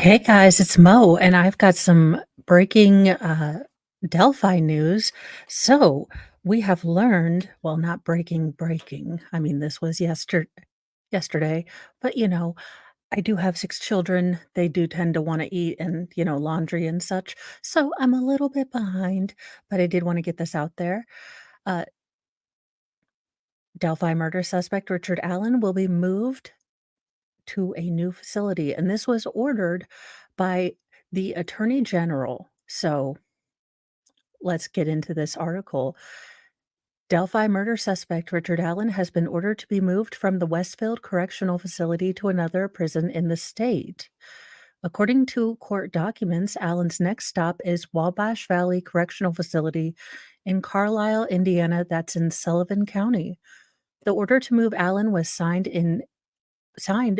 Hey guys, it's Mo, and I've got some breaking Delphi news. So we have learned, well, not breaking. I mean, this was yesterday, but I do have six children. They do tend to want to eat and, laundry and such. So I'm a little bit behind, but I did want to get this out there. Uh, Delphi murder suspect Richard Allen will be moved to a new facility, and this was ordered by the Attorney General. So let's get into this article. Delphi murder suspect Richard Allen has been ordered to be moved from the Westfield Correctional Facility to another prison in the state. According to court documents, Allen's next stop is Wabash Valley Correctional Facility in Carlisle, Indiana, that's in Sullivan County. The order to move Allen was signed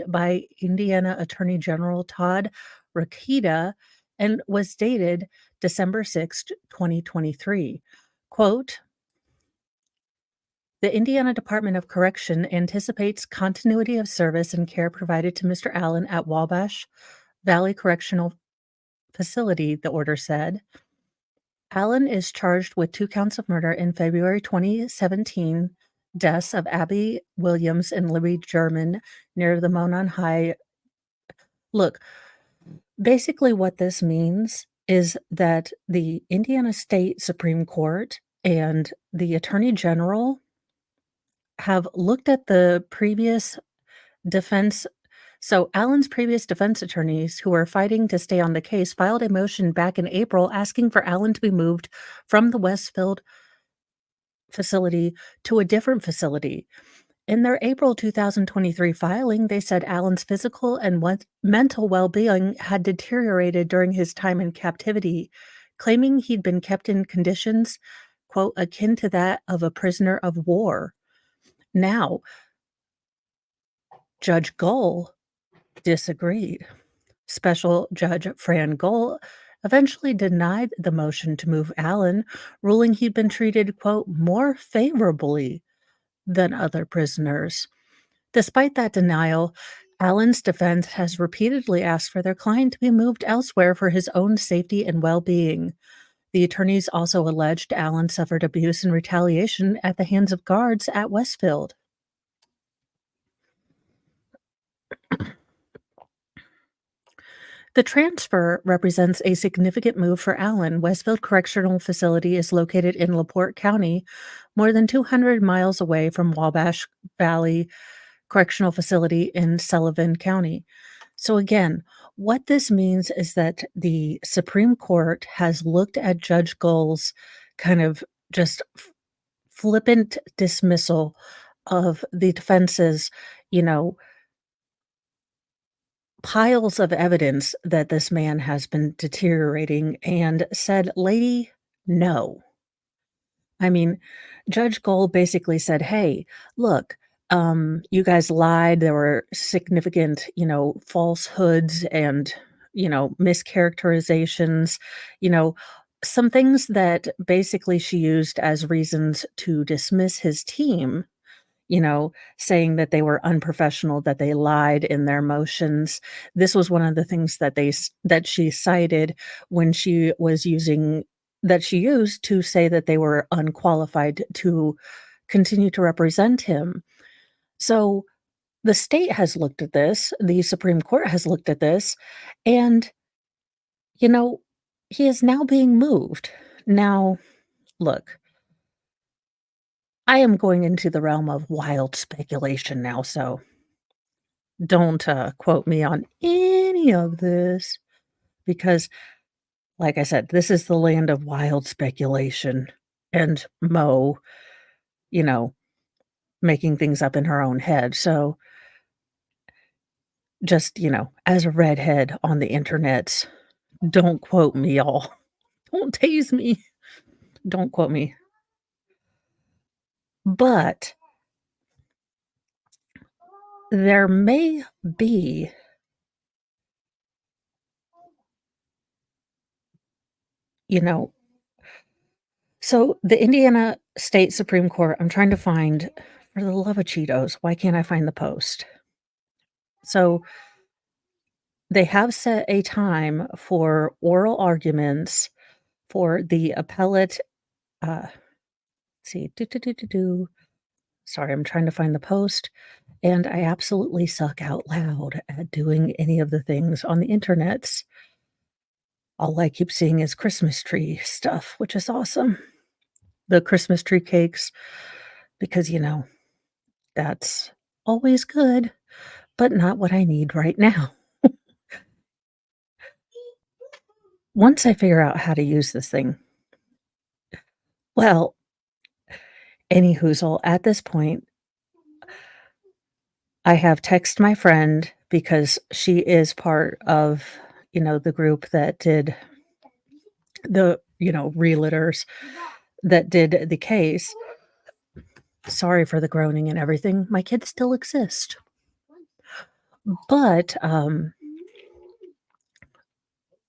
by Indiana Attorney General Todd Rokita and was dated December 6th, 2023. Quote, the Indiana Department of Correction anticipates continuity of service and care provided to Mr. Allen at Wabash Valley Correctional Facility, the order said. Allen is charged with 2 counts of murder in February 2017 deaths of Abby Williams and Libby German near the Monon High. Look, basically, what this means is that the Indiana State Supreme Court and the Attorney General have looked at the previous defense. So, Allen's previous defense attorneys who were fighting to stay on the case filed a motion back in April asking for Allen to be moved from the Westfield facility to a different facility. In their April 2023 filing, they said Allen's physical and mental well being had deteriorated during his time in captivity, claiming he'd been kept in conditions, quote, akin to that of a prisoner of war. Now, Judge Gull disagreed. Special Judge Fran Gull eventually denied the motion to move Allen, ruling he'd been treated, quote, more favorably than other prisoners. Despite that denial, Allen's defense has repeatedly asked for their client to be moved elsewhere for his own safety and well being. The attorneys also alleged Allen suffered abuse and retaliation at the hands of guards at Westfield. The transfer represents a significant move for Allen. Westfield Correctional Facility is located in LaPorte County, more than 200 miles away from Wabash Valley Correctional Facility in Sullivan County. So, again, what this means is that the Supreme Court has looked at Judge Gull's kind of just flippant dismissal of the defense's, you know, piles of evidence that this man has been deteriorating and said, lady, no. I mean, Judge Gull basically said, "Hey, look, you guys lied. There were significant, falsehoods and, mischaracterizations, you know, some things that basically she used as reasons to dismiss his team, saying that they were unprofessional, that they lied in their motions. This was one of the things that she cited when she was using that she used to say that they were unqualified to continue to represent him. So the state has looked at this, the Supreme Court has looked at this, and, you know, he is now being moved. Now, look, I am going into the realm of wild speculation now, so don't, quote me on any of this because, like I said, this is the land of wild speculation and you know, making things up in her own head. So, just, as a redhead on the internet, don't quote me, y'all. Don't tease me. Don't quote me. But there may be, you know so the Indiana State Supreme Court, I'm trying to find for the love of Cheetos, why can't I find the post? So They have set a time for oral arguments for the appellate, let's see, sorry, I'm trying to find the post, and I absolutely suck out loud at doing any of the things on the internets. All I keep seeing is Christmas tree stuff, which is awesome. The Christmas tree cakes, because, that's always good, but not what I need right now. Once I figure out how to use this thing, well, any whoozle, at this point, I have texted my friend because she is part of, the group that did the, realtors that did the case. Sorry for the groaning and everything. My kids still exist. But,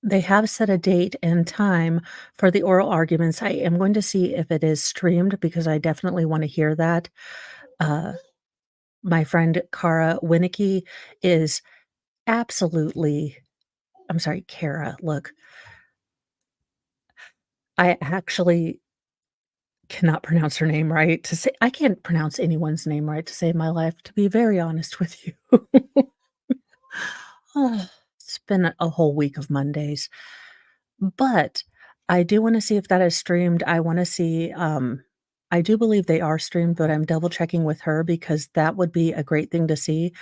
they have set a date and time for the oral arguments. I am going to see if it is streamed because I definitely wanna hear that. Uh, my friend Cara Winicky is absolutely I'm sorry, Kara, look, I actually cannot pronounce her name right to say I can't pronounce anyone's name right to save my life, to be very honest with you. Oh, it's been a whole week of Mondays. But I do wanna see if that is streamed. I wanna see, I do believe they are streamed, but I'm double checking with her because that would be a great thing to see.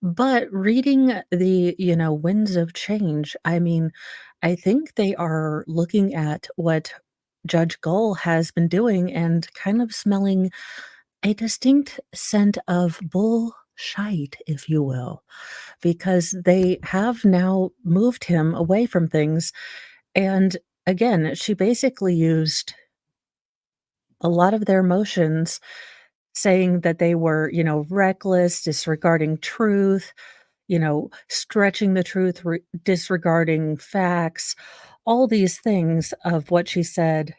But reading the, winds of change, I mean, I think they are looking at what Judge Gull has been doing and kind of smelling a distinct scent of bullshite, if you will, because they have now moved him away from things. And again, she basically used a lot of their emotions saying that they were, reckless, disregarding truth, stretching the truth, disregarding facts, all these things of what she said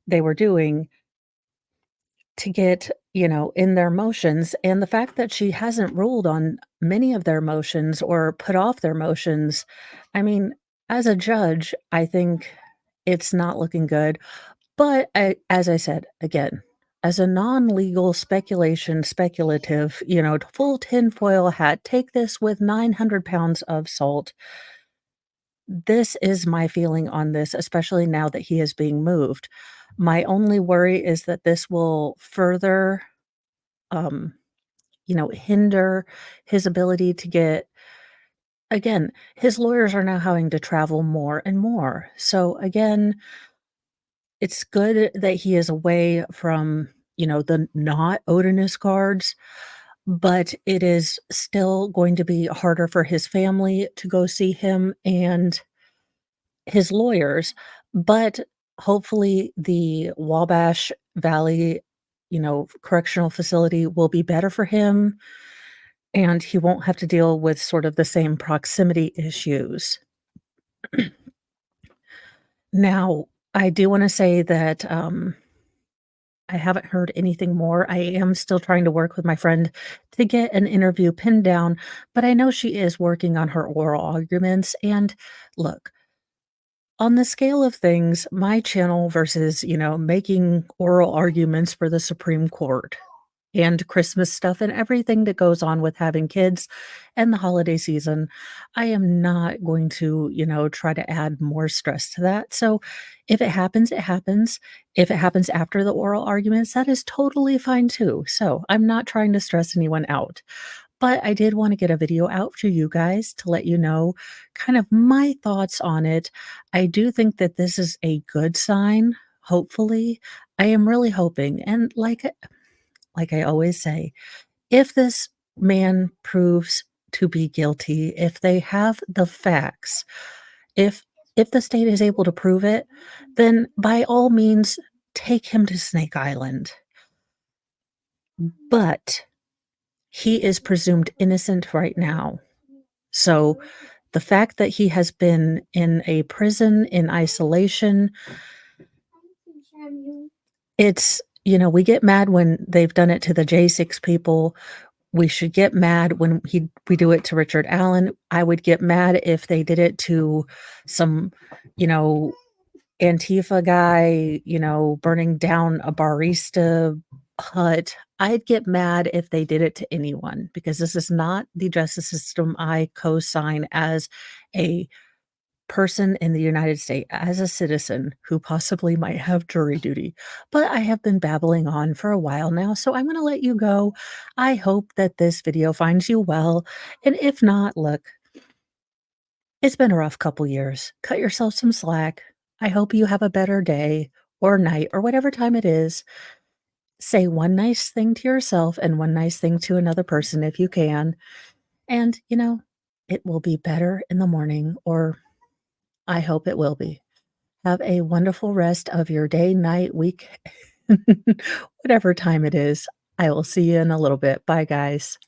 they were doing to get, in their motions. And the fact that she hasn't ruled on many of their motions or put off their motions, I mean, as a judge, I think it's not looking good. But as I said, again, as a non-legal speculation, speculative, full tinfoil hat, take this with 900 pounds of salt. This is my feeling on this, especially now that he is being moved. My only worry is that this will further, um, hinder his ability to get again, his lawyers are now having to travel more and more. So again, it's good that he is away from, the not Odinist guards, but it is still going to be harder for his family to go see him and his lawyers, but hopefully the Wabash Valley, correctional facility will be better for him, and he won't have to deal with sort of the same proximity issues. Now, I do wanna say that, I haven't heard anything more. I am still trying to work with my friend to get an interview pinned down, but I know she is working on her oral arguments, and look, on the scale of things, my channel versus, making oral arguments for the Supreme Court and Christmas stuff and everything that goes on with having kids and the holiday season, I am not going to, try to add more stress to that. So if it happens, it happens. If it happens after the oral arguments, that is totally fine too. So I'm not trying to stress anyone out. But I did wanna get a video out for you guys to let you know kind of my thoughts on it. I do think that this is a good sign, hopefully. I am really hoping, and like I always say, if this man proves to be guilty, if they have the facts, if if the state is able to prove it, then by all means, take him to Snake Island. But he is presumed innocent right now. So, the fact that he has been in a prison in isolation, we get mad when they've done it to the J6 people. We should get mad when we do it to Richard Allen. I would get mad if they did it to some, you know, Antifa guy, burning down a barista hut. I'd get mad if they did it to anyone because this is not the justice system I co-sign as a person in the United States, as a citizen who possibly might have jury duty. But I have been babbling on for a while now, so I'm gonna let you go. I hope that this video finds you well, and if not, look, it's been a rough couple years. Cut yourself some slack. I hope you have a better day or night or whatever time it is. Say one nice thing to yourself and one nice thing to another person if you can. And, it will be better in the morning, or I hope it will be. Have a wonderful rest of your day, night, week, whatever time it is. I will see you in a little bit. Bye, guys.